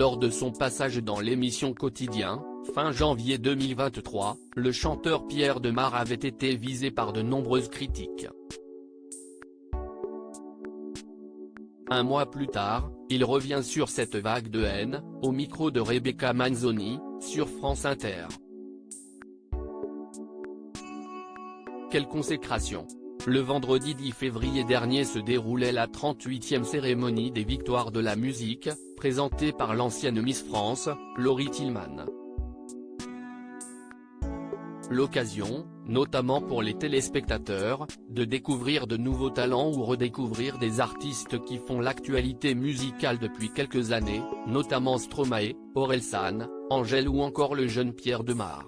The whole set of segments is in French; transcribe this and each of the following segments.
Lors de son passage dans l'émission Quotidien, fin janvier 2023, le chanteur Pierre Demar avait été visé par de nombreuses critiques. Un mois plus tard, il revient sur cette vague de haine, au micro de Rebecca Manzoni, sur France Inter. Quelle consécration! Le vendredi 10 février dernier se déroulait la 38e cérémonie des Victoires de la musique, présentée par l'ancienne Miss France, Laurie Tillman. L'occasion, notamment pour les téléspectateurs, de découvrir de nouveaux talents ou redécouvrir des artistes qui font l'actualité musicale depuis quelques années, notamment Stromae, Orelsan, Angèle ou encore le jeune Pierre Demar.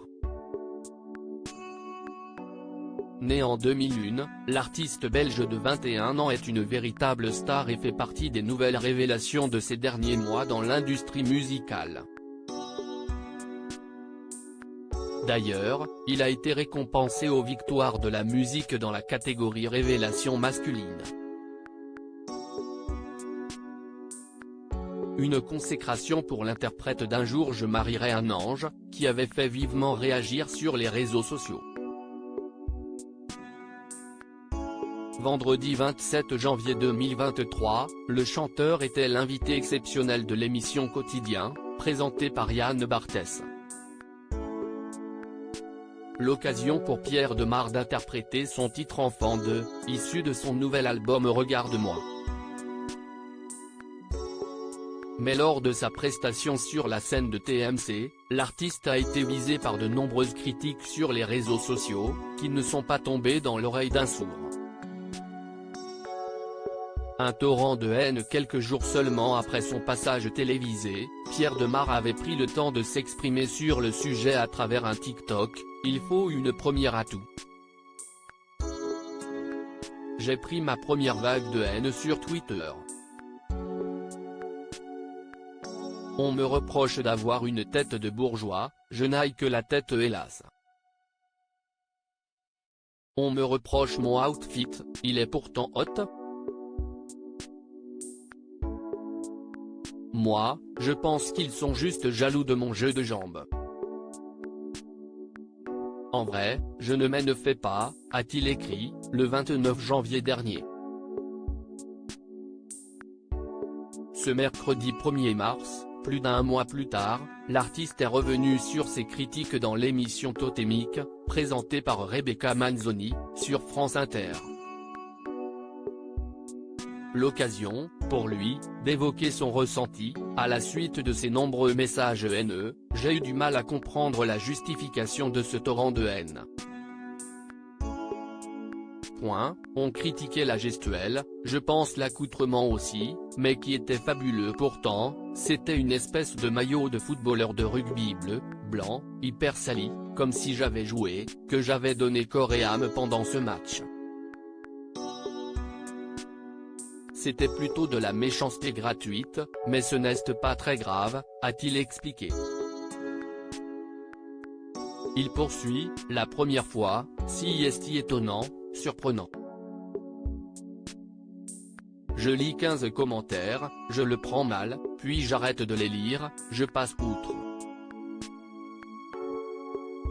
Né en 2001, l'artiste belge de 21 ans est une véritable star et fait partie des nouvelles révélations de ces derniers mois dans l'industrie musicale. D'ailleurs, il a été récompensé aux Victoires de la musique dans la catégorie révélation masculine. Une consécration pour l'interprète d'Un jour je marierai un ange, qui avait fait vivement réagir sur les réseaux sociaux. Vendredi 27 janvier 2023, le chanteur était l'invité exceptionnel de l'émission Quotidien, présentée par Yann Barthès. L'occasion pour Pierre Demar d'interpréter son titre Enfant 2, issu de son nouvel album Regarde-moi. Mais lors de sa prestation sur la scène de TMC, l'artiste a été visé par de nombreuses critiques sur les réseaux sociaux, qui ne sont pas tombées dans l'oreille d'un sourd. Un torrent de haine quelques jours seulement après son passage télévisé, Pierre Demar avait pris le temps de s'exprimer sur le sujet à travers un TikTok, il faut une première à tout. J'ai pris ma première vague de haine sur Twitter. On me reproche d'avoir une tête de bourgeois, je n'aille que la tête hélas. On me reproche mon outfit, il est pourtant hot. Moi, je pense qu'ils sont juste jaloux de mon jeu de jambes. En vrai, je ne m'en fais pas, a-t-il écrit, le 29 janvier dernier. Ce mercredi 1er mars, plus d'un mois plus tard, l'artiste est revenu sur ses critiques dans l'émission Totémique, présentée par Rebecca Manzoni, sur France Inter. L'occasion, pour lui, d'évoquer son ressenti, à la suite de ses nombreux messages haineux, j'ai eu du mal à comprendre la justification de ce torrent de haine. On critiquait la gestuelle, je pense l'accoutrement aussi, mais qui était fabuleux pourtant, c'était une espèce de maillot de footballeur de rugby bleu, blanc, hyper sali, comme si j'avais joué, que j'avais donné corps et âme pendant ce match. C'était plutôt de la méchanceté gratuite, mais ce n'est pas très grave, a-t-il expliqué. Il poursuit, la première fois, si est étonnant, surprenant. Je lis 15 commentaires, je le prends mal, puis j'arrête de les lire, je passe outre.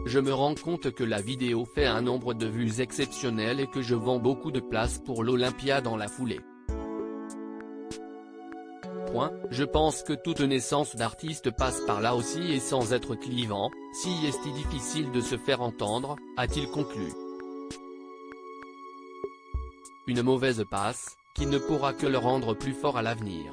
Je me rends compte que la vidéo fait un nombre de vues exceptionnel et que je vends beaucoup de places pour l'Olympia dans la foulée. Je pense que toute naissance d'artiste passe par là aussi et sans être clivant, si est difficile de se faire entendre, a-t-il conclu. Une mauvaise passe, qui ne pourra que le rendre plus fort à l'avenir.